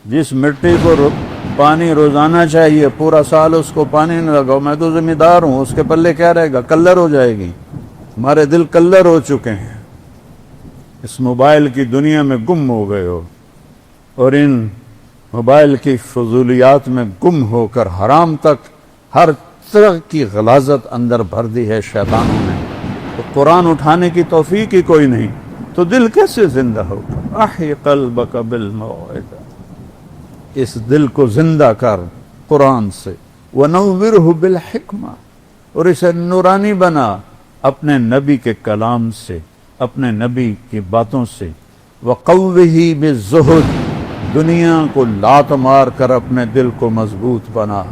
جس مٹی کو پانی روزانہ چاہیے، پورا سال اس کو پانی نہ لگاؤ، میں تو ذمہ دار ہوں، اس کے پلے کیا رہے گا؟ کلر ہو جائے گی۔ ہمارے دل کلر ہو چکے ہیں، اس موبائل کی دنیا میں گم ہو گئے ہو، اور ان موبائل کی فضولیات میں گم ہو کر حرام تک ہر طرح کی غلاظت اندر بھر دی ہے شیطانوں نے۔ تو قرآن اٹھانے کی توفیق ہی کوئی نہیں، تو دل کیسے زندہ ہوگا؟ احی قلبک بالموعظہ، اس دل کو زندہ کر قرآن سے، ونورہ بالحکمہ، اور اسے نورانی بنا اپنے نبی کے کلام سے، اپنے نبی کی باتوں سے، وقوہ بالزہد، دنیا کو لات مار کر اپنے دل کو مضبوط بنا،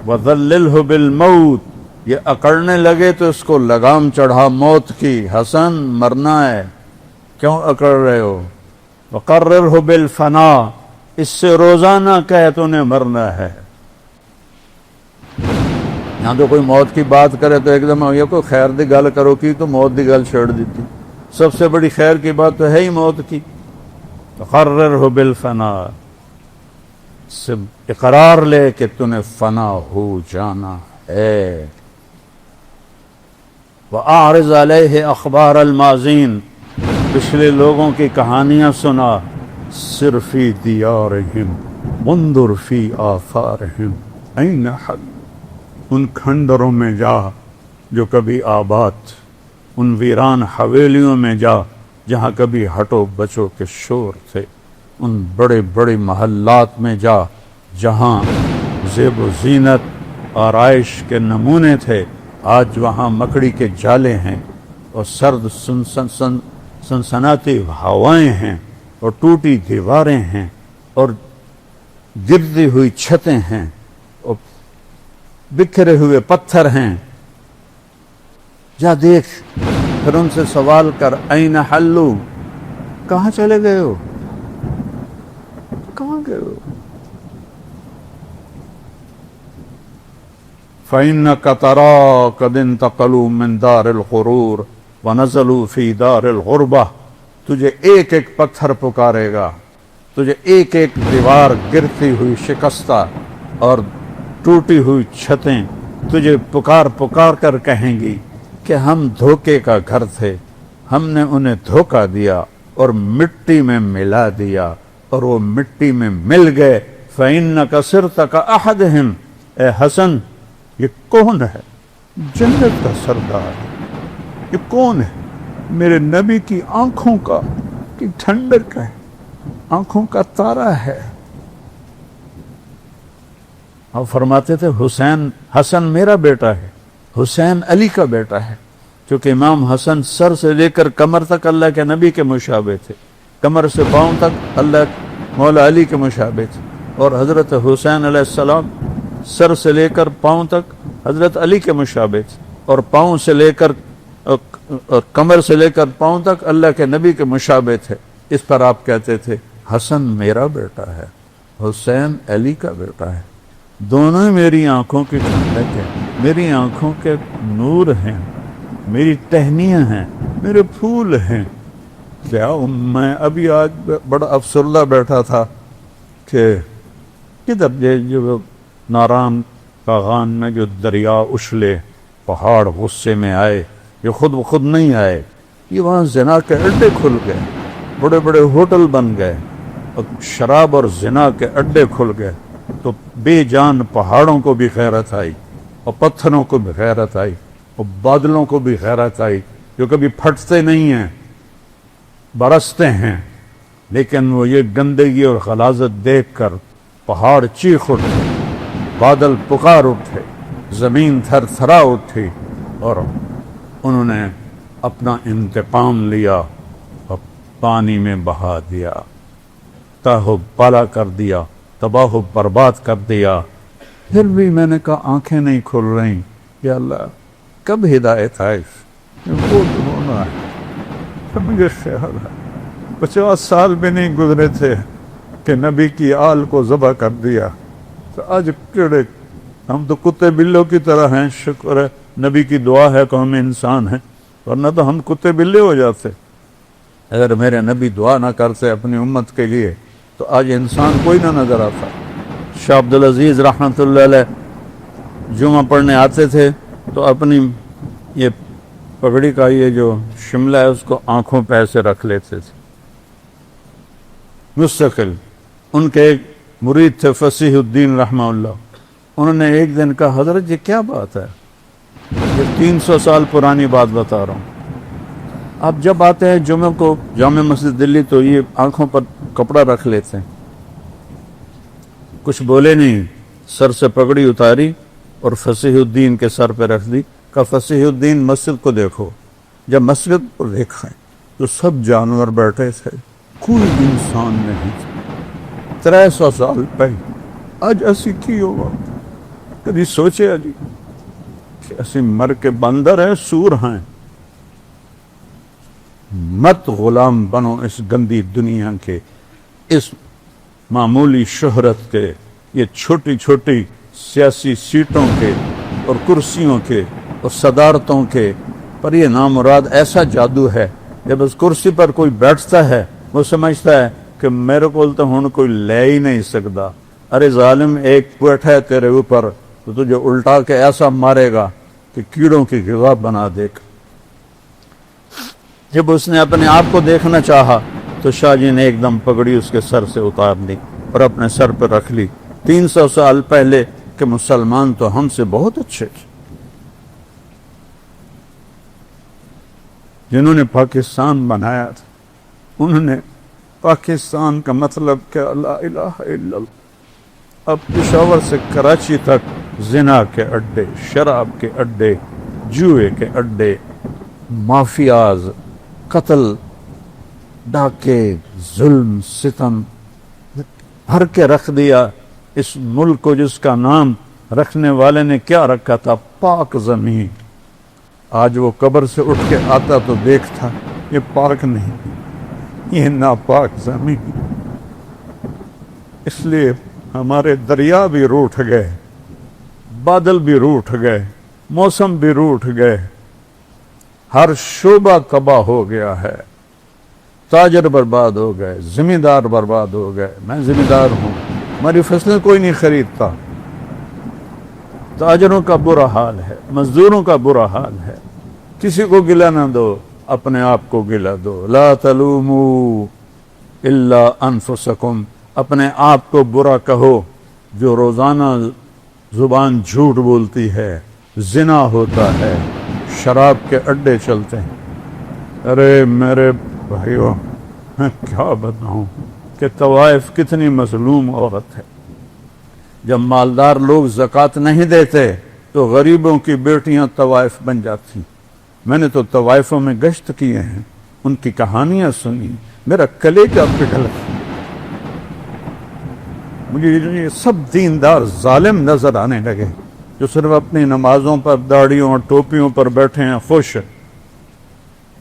وذللہ بالموت، یہ اکڑنے لگے تو اس کو لگام چڑھا موت کی، حسن مرنا ہے، کیوں اکڑ رہے ہو؟ وقررہ بالفنا، اس سے روزانہ کہے تو نے مرنا ہے۔ یہاں تو کوئی موت کی بات کرے تو ایک دم یہ کوئی خیر دی گل کرو کی تو موت دی گل چھیڑ دیتی، سب سے بڑی خیر کی بات تو ہے ہی موت کی۔ وقررہ بالفنا، سے اقرار لے کہ تو نے فنا ہو جانا ہے۔ وَأَعْرِضْ عَلَيْهِ أَخْبَارَ الْمَاضِينَ، پچھلے لوگوں کی کہانیاں سنا، سِرْ فِي دِيَارِهِمْ وَانْظُرْ فِي آثَارِهِمْ أَيْنَ حَلُّوا، ان کھنڈروں میں جا جو کبھی آباد، ان ویران حویلیوں میں جا جہاں کبھی ہٹو بچو کے شور تھے، ان بڑے بڑے محلات میں جا جہاں زیب و زینت آرائش کے نمونے تھے، آج وہاں مکڑی کے جالے ہیں، اور سرد سنسناتی ہوائیں ہیں، اور ٹوٹی دیواریں ہیں، اور گرتی ہوئی چھتیں ہیں، اور بکھرے ہوئے پتھر ہیں۔ جا دیکھ، پھر ان سے سوال کر، این حلو، کہاں چلے گئے ہو؟ کہاں گئے ہو؟ فَإِنَّكَ تَرَىٰ قَدْ انتقلوا من دار الغرور ونزلوا فی دار الغربہ، تجھے ایک ایک پتھر پکارے گا، تجھے ایک ایک دیوار گرتی ہوئی شکستہ اور ٹوٹی ہوئی چھتیں تجھے پکار پکار کر کہیں گی کہ ہم دھوکے کا گھر تھے، ہم نے انہیں دھوکہ دیا اور مٹی میں ملا دیا، اور وہ مٹی میں مل گئے۔ فَإِنَّكَ صِرْتَ كَأَحَدِهِمْ، اے حسن یہ کون ہے؟ جنت کا سردار، یہ کون ہے؟ میرے نبی کی آنکھوں کا کی ٹھنڈک ہے، آنکھوں کا تارا ہے۔ اور فرماتے تھے حسن میرا بیٹا ہے، حسین علی کا بیٹا ہے، کیونکہ امام حسن سر سے لے کر کمر تک اللہ کے نبی کے مشابہ تھے، کمر سے پاؤں تک اللہ مولا علی کے مشابہ تھے، اور حضرت حسین علیہ السلام سر سے لے کر پاؤں تک حضرت علی کے مشابہ تھے، اور پاؤں سے لے کر اور کمر سے لے کر پاؤں تک اللہ کے نبی کے مشابہ تھے۔ اس پر آپ کہتے تھے حسن میرا بیٹا ہے، حسین علی کا بیٹا ہے، دونوں میری آنکھوں کی ٹھنڈک ہے، میری آنکھوں کے نور ہیں، میری ٹہنیاں ہیں، میرے پھول ہیں۔ کیا میں ابھی آج بڑا افسردہ بیٹھا تھا کہ کدھر جو ناران کاغان میں جو دریا اچھلے، پہاڑ غصے میں آئے، یہ خود بخود نہیں آئے، یہ وہاں زنا کے اڈے کھل گئے، بڑے بڑے ہوٹل بن گئے، اور شراب اور زنا کے اڈے کھل گئے، تو بے جان پہاڑوں کو بھی غیرت آئی، اور پتھروں کو بھی غیرت آئی، اور بادلوں کو بھی غیرت آئی، جو کبھی پھٹتے نہیں ہیں، برستے ہیں، لیکن وہ یہ گندگی اور غلاظت دیکھ کر پہاڑ چیخ اٹھے، بادل پکار اٹھے، زمین تھر تھرا اٹھی، اور انہوں نے اپنا انتقام لیا اور پانی میں بہا دیا، تاہ و بالا کر دیا، تباہ و برباد کر دیا۔ پھر بھی میں نے کہا آنکھیں نہیں کھل رہی، یا اللہ کب ہدایت آئے؟ وہ ہونا ہے، اب مجھے خیال ہے 50 سال بھی نہیں گزرے تھے کہ نبی کی آل کو ذبح کر دیا، تو آج کیڑے ہم تو کتے بلوں کی طرح ہیں۔ شکر ہے نبی کی دعا ہے کہ ہم انسان ہیں، ورنہ تو ہم کتے بلے ہو جاتے۔ اگر میرے نبی دعا نہ کرتے اپنی امت کے لیے تو آج انسان کوئی نہ نظر آتا. شاہ عبدالعزیز رحمۃ اللہ علیہ جمعہ پڑھنے آتے تھے تو اپنی یہ پگڑی کا یہ جو شملہ ہے اس کو آنکھوں پہ ایسے رکھ لیتے تھے مستقل. ان کے ایک مرید تھے فصیح الدین رحمہ اللہ, انہوں نے ایک دن کہا حضرت یہ کیا بات ہے, یہ 300 سال پرانی بات بتا رہا ہوں. آپ جب آتے ہیں جمعہ کو جامع مسجد دلی تو یہ آنکھوں پر کپڑا رکھ لیتے ہیں. کچھ بولے نہیں, سر سے پگڑی اتاری اور فصیح الدین کے سر پہ رکھ دی. کہ فصیح الدین مسجد کو دیکھو. جب مسجد کو دیکھا تو سب جانور بیٹھے تھے, کوئی انسان نہیں تھا. 300 سال پہلے آج اسی کی ہوگا کبھی سوچے جی کہ اسی مر کے بندر ہیں, سور ہیں. مت غلام بنو اس گندی دنیا کے, اس معمولی شہرت کے, یہ چھوٹی چھوٹی سیاسی سیٹوں کے اور کرسیوں کے اور صدارتوں کے پر. یہ نامراد ایسا جادو ہے جب اس کرسی پر کوئی بیٹھتا ہے وہ سمجھتا ہے کہ میرے کو تو ہوں کوئی لے ہی نہیں سکتا. ارے ظالم, ایک بیٹھا ہے تیرے اوپر تو تجھے الٹا کے ایسا مارے گا کہ کیڑوں کی غذا بنا دے گا. جب اس نے اپنے آپ کو دیکھنا چاہا تو شاہ جی نے ایک دم پگڑی اس کے سر سے اتار لی اور اپنے سر پہ رکھ لی. 300 سال پہلے کہ مسلمان تو ہم سے بہت اچھے تھے. جنہوں نے پاکستان بنایا تھا انہوں نے پاکستان کا مطلب کہ لا الہ الا اللہ. اب پشاور سے کراچی تک زنا کے اڈے, شراب کے اڈے, جوئے کے اڈے, مافیاز, قتل, ڈاکے, ظلم, ستم بھر کے رکھ دیا. اس ملک کو جس کا نام رکھنے والے نے کیا رکھا تھا, پاک زمین. آج وہ قبر سے اٹھ کے آتا تو دیکھتا یہ پاک نہیں, یہ ناپاک زمین. اس لیے ہمارے دریا بھی روٹھ گئے, بادل بھی روٹھ گئے, موسم بھی روٹھ گئے, ہر شعبہ تباہ ہو گیا ہے. تاجر برباد ہو گئے, زمیندار برباد ہو گئے. میں زمیندار ہوں, ہماری فصلیں کوئی نہیں خریدتا. تاجروں کا برا حال ہے, مزدوروں کا برا حال ہے. کسی کو گلہ نہ دو, اپنے آپ کو گلہ دو. لا تلوموا الا انفسکم, اپنے آپ کو برا کہو. جو روزانہ زبان جھوٹ بولتی ہے, زنا ہوتا ہے, شراب کے اڈے چلتے ہیں. ارے میرے بھائیو, میں کیا بتاؤں کہ طوائف کتنی مظلوم عورت ہے. جب مالدار لوگ زکوٰۃ نہیں دیتے تو غریبوں کی بیٹیاں طوائف بن جاتی. میں نے تو طوائفوں میں گشت کیے ہیں, ان کی کہانیاں سنی, میرا کلیجہ پگھلا. مجھے یہ سب دیندار ظالم نظر آنے لگے جو صرف اپنی نمازوں پر, داڑھیوں اور ٹوپیوں پر بیٹھے ہیں خوش.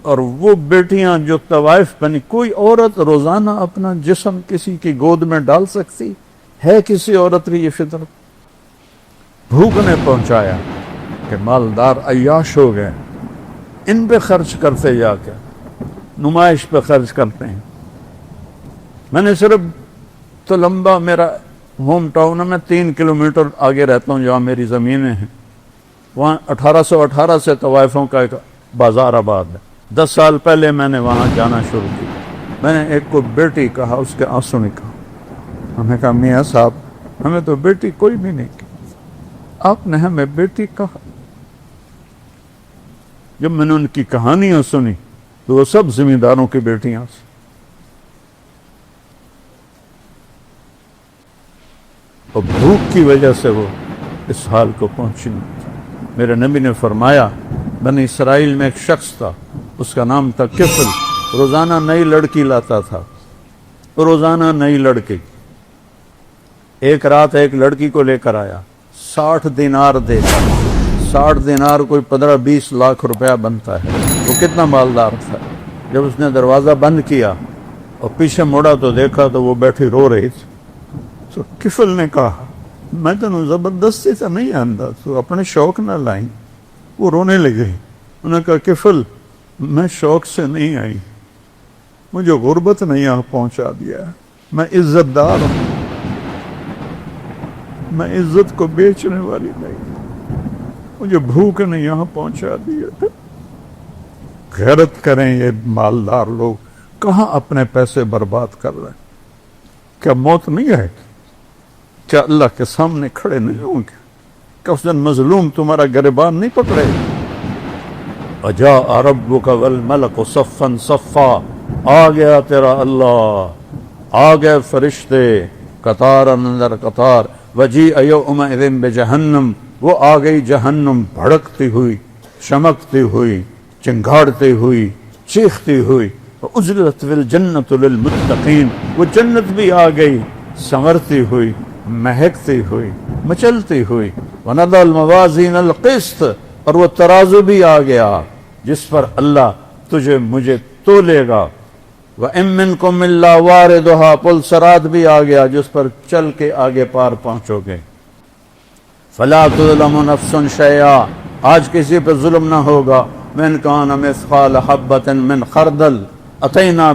اور وہ بیٹیاں جو طوائف بنی, کوئی عورت روزانہ اپنا جسم کسی کی گود میں ڈال سکتی ہے؟ کسی عورت کی یہ فطرت؟ بھوک نے پہنچایا کہ مالدار عیاش ہو گئے, ان پہ خرچ کرتے جا کے, نمائش پہ خرچ کرتے ہیں. میں نے صرف تو لمبا, میرا ہوم ٹاؤن ہے, میں 3 کلومیٹر آگے رہتا ہوں جہاں میری زمینیں ہیں, وہاں 1818 سے طوائفوں کا ایک بازار آباد ہے. 10 سال پہلے میں نے وہاں جانا شروع کیا. میں نے ایک کو بیٹی کہا, اس کے آنسو نکلا. ہمیں کہا میاں صاحب ہمیں تو بیٹی کوئی بھی نہیں کی, آپ نے ہمیں بیٹی کہا. جب میں نے ان کی کہانیاں سنی تو وہ سب زمینداروں کی بیٹیاں سے. اور بھوک کی وجہ سے وہ اس حال کو پہنچی نہیں. میرے نبی نے فرمایا, بنی اسرائیل میں ایک شخص تھا, اس کا نام تھا کفل. روزانہ نئی لڑکی لاتا تھا, روزانہ نئی لڑکی. ایک رات ایک لڑکی کو لے کر آیا, 60 دینار دے کر. 60 دینار کوئی 15-20 لاکھ روپیہ بنتا ہے. وہ کتنا مالدار تھا. جب اس نے دروازہ بند کیا اور پیچھے مڑا تو دیکھا تو وہ بیٹھی رو رہی تھی. تو کفل نے کہا میں تینوں زبردستی سے نہیں آندا, تو اپنے شوق نہ لائیں. وہ رونے لگی. انہوں نے کہا کفل میں شوق سے نہیں آئی, مجھے غربت نے یہاں پہنچا دیا. میں عزت دار ہوں، میں عزت کو بیچنے والی نہیں، مجھے بھوک نے یہاں پہنچا دیا۔ غیرت کریں یہ مالدار لوگ، کہاں اپنے پیسے برباد کر رہے ہیں؟ کیا موت نہیں ہے؟ کیا اللہ کے سامنے کھڑے نہیں ہوں گے؟ کہ اس دن مظلوم تمہارا گریبان نہیں پکڑے؟ وجاء ربک والملک صفا صفا، آ گیا تیرا اللہ، آ گئے فرشتے قطار اندر قطار۔ وجیء یومئذ بجہنم، وہ آ گئی جہنم بھڑکتی ہوئی، چمکتی ہوئی، چنگھاڑتی ہوئی، چیختی ہوئی۔ وَأُزْلِفَتِ الْجَنَّةُ لِلْمُتَّقِينَ، وہ جنت بھی آ گئی سنورتی ہوئی، مہکتی ہوئی، مچلتی ہوئی۔ وَنَضَعَ الْمَوَازِينَ الْقِسْطَ، اور وہ ترازو بھی آ گیا جس پر اللہ تجھے مجھے تولے گا۔ وَإِن مِّنكُمْ إِلَّا وَارِدُهَا، پل صراط بھی آ گیا جس پر چل کے آگے پار پہنچو گے۔ فَلَا تُظْلَمُ نَفْسٌ شَيْئًا، آج کسی پہ ظلم نہ ہوگا۔ مِنْ كَانَ مِثْقَالَ حَبَّةٍ مِّنْ خَرْدَلٍ أَتَيْنَا